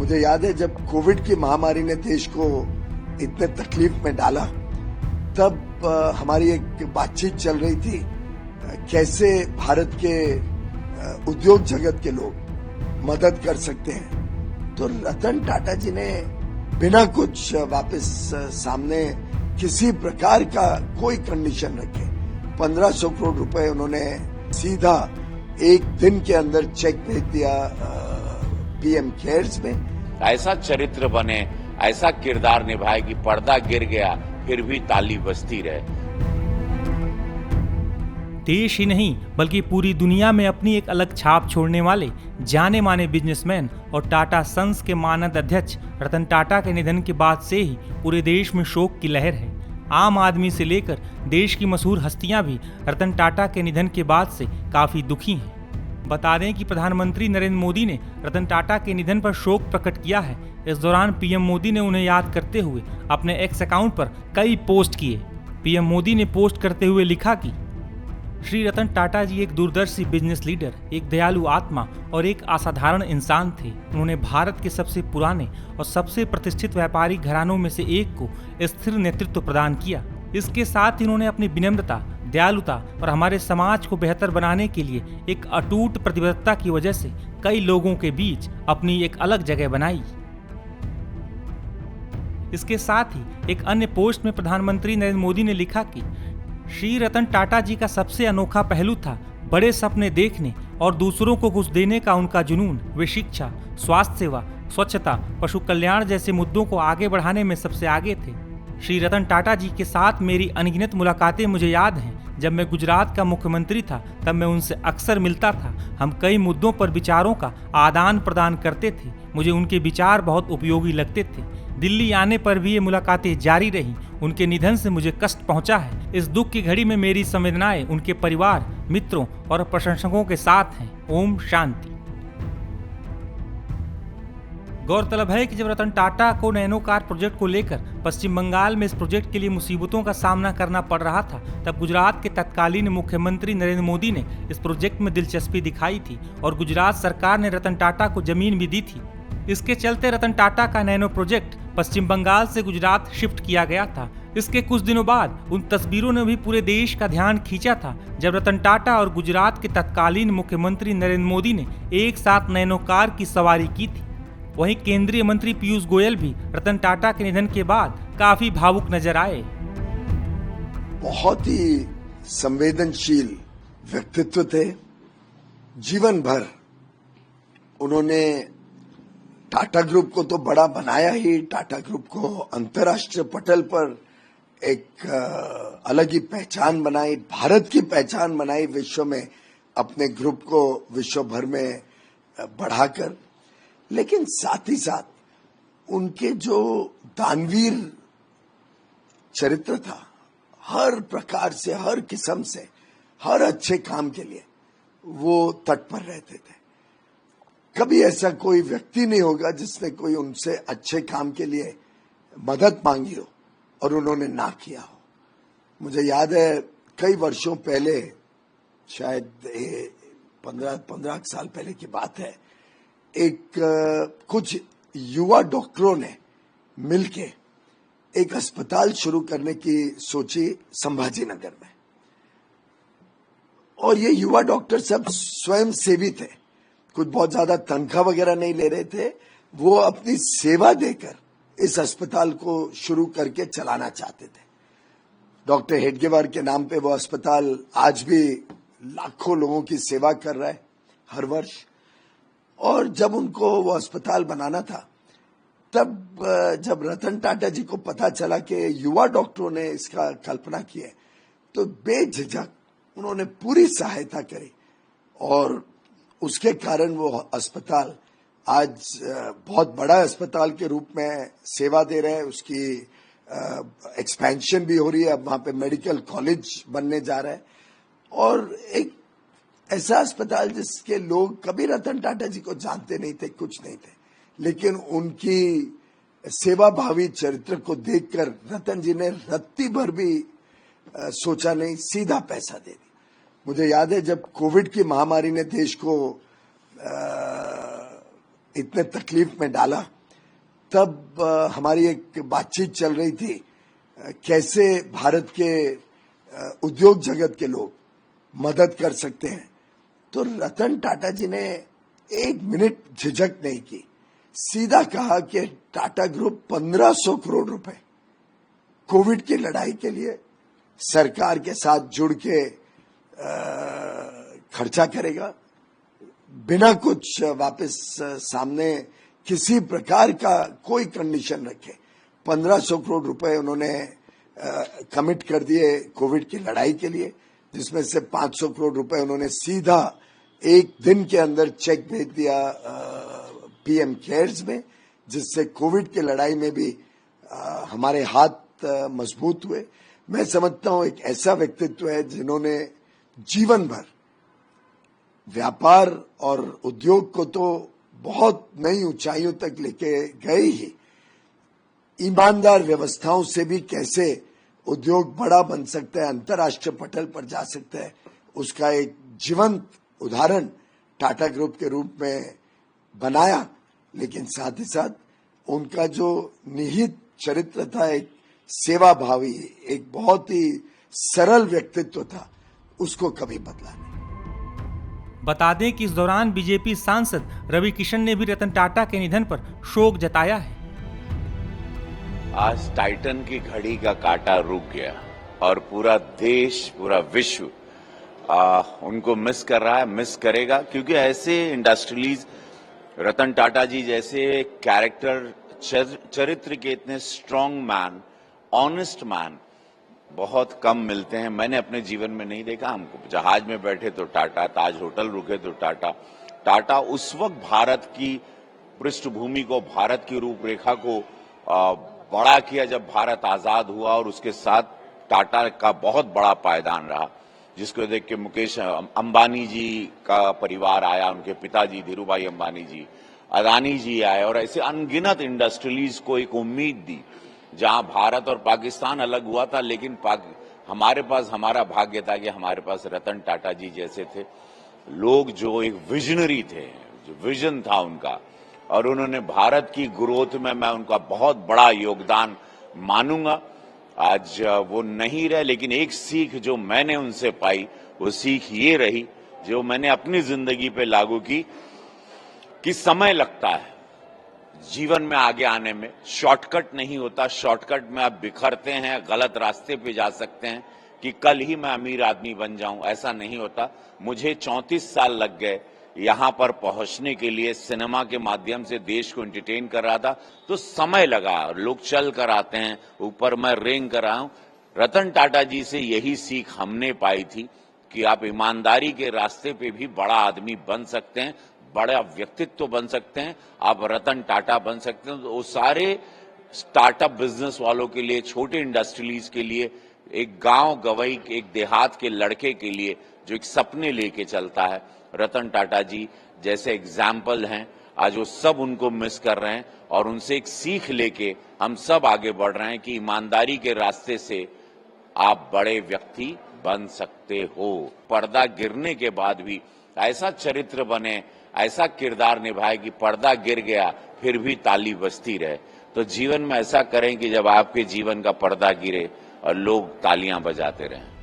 मुझे याद है जब कोविड की महामारी ने देश को इतने तकलीफ में डाला, तब हमारी एक बातचीत चल रही थी कैसे भारत के उद्योग जगत के लोग मदद कर सकते हैं। तो रतन टाटा जी ने बिना कुछ वापस सामने किसी प्रकार का कोई कंडीशन रखे 1500 करोड़ रुपए उन्होंने सीधा एक दिन के अंदर चेक भेज दिया पीएम केयर्स में। ऐसा चरित्र बने, ऐसा किरदार निभाए कि पर्दा गिर गया फिर भी ताली बजती रहे। देश ही नहीं बल्कि पूरी दुनिया में अपनी एक अलग छाप छोड़ने वाले जाने माने बिजनेसमैन और टाटा सन्स के मानद अध्यक्ष रतन टाटा के निधन के बाद से ही पूरे देश में शोक की लहर है। आम आदमी से लेकर देश की मशहूर हस्तियां भी रतन टाटा के निधन के बाद से काफी दुखी हैं। बता दें कि प्रधानमंत्री नरेंद्र मोदी ने रतन टाटा के निधन पर शोक प्रकट किया है। इस दौरान पीएम मोदी ने उन्हें याद करते हुए अपने एक्स अकाउंट पर कई पोस्ट किए। पीएम मोदी ने पोस्ट करते हुए लिखा कि श्री रतन टाटा जी एक दूरदर्शी बिजनेस लीडर, एक दयालु आत्मा और एक असाधारण इंसान थे। उन्होंने भारत के सबसे पुराने और सबसे प्रतिष्ठित व्यापारिक घरानों में से एक को स्थिर नेतृत्व प्रदान किया। इसके साथ ही उन्होंने अपनी विनम्रता, दयालुता और हमारे समाज को बेहतर बनाने के लिए एक अटूट प्रतिबद्धता की वजह से कई लोगों के बीच अपनी एक अलग जगह बनाई। इसके साथ ही एक अन्य पोस्ट में प्रधानमंत्री नरेंद्र मोदी ने लिखा कि श्री रतन टाटा जी का सबसे अनोखा पहलू था बड़े सपने देखने और दूसरों को कुछ देने का उनका जुनून। वे शिक्षा, स्वास्थ्य सेवा, स्वच्छता, पशु कल्याण जैसे मुद्दों को आगे बढ़ाने में सबसे आगे थे। श्री रतन टाटा जी के साथ मेरी अनगिनत मुलाकातें मुझे याद हैं। जब मैं गुजरात का मुख्यमंत्री था तब मैं उनसे अक्सर मिलता था। हम कई मुद्दों पर विचारों का आदान प्रदान करते थे। मुझे उनके विचार बहुत उपयोगी लगते थे। दिल्ली आने पर भी ये मुलाकातें जारी रहीं। उनके निधन से मुझे कष्ट पहुंचा है। इस दुख की घड़ी में मेरी संवेदनाएं उनके परिवार, मित्रों और प्रशंसकों के साथ हैं। ओम शांति। गौरतलब है कि जब रतन टाटा को नैनो कार प्रोजेक्ट को लेकर पश्चिम बंगाल में इस प्रोजेक्ट के लिए मुसीबतों का सामना करना पड़ रहा था, तब गुजरात के तत्कालीन मुख्यमंत्री नरेंद्र मोदी ने इस प्रोजेक्ट में दिलचस्पी दिखाई थी और गुजरात सरकार ने रतन टाटा को जमीन भी दी थी। इसके चलते रतन टाटा का नैनो प्रोजेक्ट पश्चिम बंगाल से गुजरात शिफ्ट किया गया था। इसके कुछ दिनों बाद उन तस्वीरों ने भी पूरे देश का ध्यान खींचा था जब रतन टाटा और गुजरात के तत्कालीन मुख्यमंत्री नरेंद्र मोदी ने एक साथ नैनो कार की सवारी की थी। वहीं केंद्रीय मंत्री पीयूष गोयल भी रतन टाटा के निधन के बाद काफी भावुक नजर आए। बहुत ही संवेदनशील व्यक्तित्व थे। जीवन भर उन्होंने टाटा ग्रुप को तो बड़ा बनाया ही, टाटा ग्रुप को अंतर्राष्ट्रीय पटल पर एक अलग ही पहचान बनाई, भारत की पहचान बनाई, विश्व में अपने ग्रुप को विश्व भर में बढ़ाकर। लेकिन साथ ही साथ उनके जो दानवीर चरित्र था, हर प्रकार से, हर किस्म से, हर अच्छे काम के लिए वो तत्पर रहते थे। कभी ऐसा कोई व्यक्ति नहीं होगा जिसने कोई उनसे अच्छे काम के लिए मदद मांगी हो और उन्होंने ना किया हो। मुझे याद है कई वर्षों पहले, शायद 15 साल पहले की बात है, कुछ युवा डॉक्टरों ने मिलके एक अस्पताल शुरू करने की सोची संभाजी नगर में। और ये युवा डॉक्टर सब स्वयं सेवी थे, कुछ बहुत ज्यादा तनख्वाह वगैरह नहीं ले रहे थे। वो अपनी सेवा देकर इस अस्पताल को शुरू करके चलाना चाहते थे। डॉक्टर हेडगेवार के नाम पे वो अस्पताल आज भी लाखों लोगों की सेवा कर रहा है हर वर्ष। और जब उनको वो अस्पताल बनाना था, तब जब रतन टाटा जी को पता चला कि युवा डॉक्टरों ने इसका कल्पना की है, तो बेझिझक उन्होंने पूरी सहायता करी और उसके कारण वो अस्पताल आज बहुत बड़ा अस्पताल के रूप में सेवा दे रहे हैं। उसकी एक्सपेंशन भी हो रही है, अब वहां पे मेडिकल कॉलेज बनने जा रहा है। और एक ऐसा अस्पताल जिसके लोग कभी रतन टाटा जी को जानते नहीं थे, कुछ नहीं थे, लेकिन उनकी सेवा भावी चरित्र को देखकर रतन जी ने रत्ती भर भी सोचा नहीं, सीधा पैसा दे दिया। मुझे याद है जब कोविड की महामारी ने देश को इतने तकलीफ में डाला, तब हमारी एक बातचीत चल रही थी कैसे भारत के उद्योग जगत के लोग मदद कर सकते हैं। तो रतन टाटा जी ने 1 मिनट झिझक नहीं की, सीधा कहा कि टाटा ग्रुप 1500 करोड़ रुपए कोविड की लड़ाई के लिए सरकार के साथ जुड़ के खर्चा करेगा, बिना कुछ वापस सामने किसी प्रकार का कोई कंडीशन रखे। 1500 करोड़ रुपए उन्होंने कमिट कर दिए कोविड की लड़ाई के लिए, जिसमें से 500 करोड़ रुपए उन्होंने सीधा 1 दिन के अंदर चेक भेज दिया पीएम केयर्स में, जिससे कोविड की लड़ाई में भी हमारे हाथ मजबूत हुए। मैं समझता हूं एक ऐसा व्यक्तित्व है जिन्होंने जीवन भर व्यापार और उद्योग को तो बहुत नई ऊंचाइयों तक लेके गए ही, ईमानदार व्यवस्थाओं से भी कैसे उद्योग बड़ा बन सकता है, अंतर्राष्ट्रीय पटल पर जा सकता है, उसका एक जीवंत उदाहरण टाटा ग्रुप के रूप में बनाया। लेकिन साथ ही साथ उनका जो निहित चरित्र था, एक सेवा भावी, एक बहुत ही सरल व्यक्तित्व था, उसको कभी बदला नहीं। बता दें कि इस दौरान बीजेपी सांसद रवि किशन ने भी रतन टाटा के निधन पर शोक जताया है। आज टाइटन की घड़ी का कांटा रुक गया और पूरा देश, पूरा विश्व उनको मिस कर रहा है, मिस करेगा, क्योंकि ऐसे इंडस्ट्रियलीज, रतन टाटा जी जैसे कैरेक्टर, चरित्र के इतने स्ट्रांग मैन, ऑनेस्ट मैन बहुत कम मिलते हैं। मैंने अपने जीवन में नहीं देखा। हमको जहाज में बैठे तो टाटा, ताज होटल रुके तो टाटा। टाटा उस वक्त भारत की पृष्ठभूमि को, भारत की रूपरेखा को बड़ा किया जब भारत आजाद हुआ, और उसके साथ टाटा का बहुत बड़ा पायदान रहा, जिसको देख के मुकेश अंबानी जी का परिवार आया, उनके पिताजी धीरूभाई अंबानी जी, अदानी जी आए, और ऐसे अनगिनत इंडस्ट्रियलीज को एक उम्मीद दी। जहां भारत और पाकिस्तान अलग हुआ था, लेकिन हमारे पास, हमारा भाग्य था कि हमारे पास रतन टाटा जी जैसे थे लोग, जो एक विजनरी थे, जो विजन था उनका, और उन्होंने भारत की ग्रोथ में मैं उनका बहुत बड़ा योगदान मानूंगा। आज वो नहीं रहे, लेकिन एक सीख जो मैंने उनसे पाई, वो सीख ये रही, जो मैंने अपनी जिंदगी पे लागू की, कि समय लगता है जीवन में आगे आने में, शॉर्टकट नहीं होता। शॉर्टकट में आप बिखरते हैं, गलत रास्ते पे जा सकते हैं कि कल ही मैं अमीर आदमी बन जाऊं, ऐसा नहीं होता। मुझे 34 साल लग गए यहां पर पहुंचने के लिए। सिनेमा के माध्यम से देश को एंटरटेन कर रहा था, तो समय लगा। लोग चल कर आते हैं, ऊपर मैं रेंग कर रहा हूं। रतन टाटा जी से यही सीख हमने पाई थी कि आप ईमानदारी के रास्ते पे भी बड़ा आदमी बन सकते हैं, बड़ा व्यक्तित्व बन सकते हैं, आप रतन टाटा बन सकते हैं। तो वो सारे स्टार्टअप बिजनेस वालों के लिए, छोटे इंडस्ट्रीज के लिए, एक गांव गवई, एक देहात के लड़के के लिए जो एक सपने लेके चलता है, रतन टाटा जी जैसे एग्जाम्पल हैं। आज वो सब उनको मिस कर रहे हैं, और उनसे एक सीख लेके हम सब आगे बढ़ रहे हैं कि ईमानदारी के रास्ते से आप बड़े व्यक्ति बन सकते हो। पर्दा गिरने के बाद भी ऐसा चरित्र बने, ऐसा किरदार निभाए कि पर्दा गिर गया फिर भी ताली बजती रहे। तो जीवन में ऐसा करें कि जब आपके जीवन का पर्दा गिरे और लोग तालियां बजाते रहें।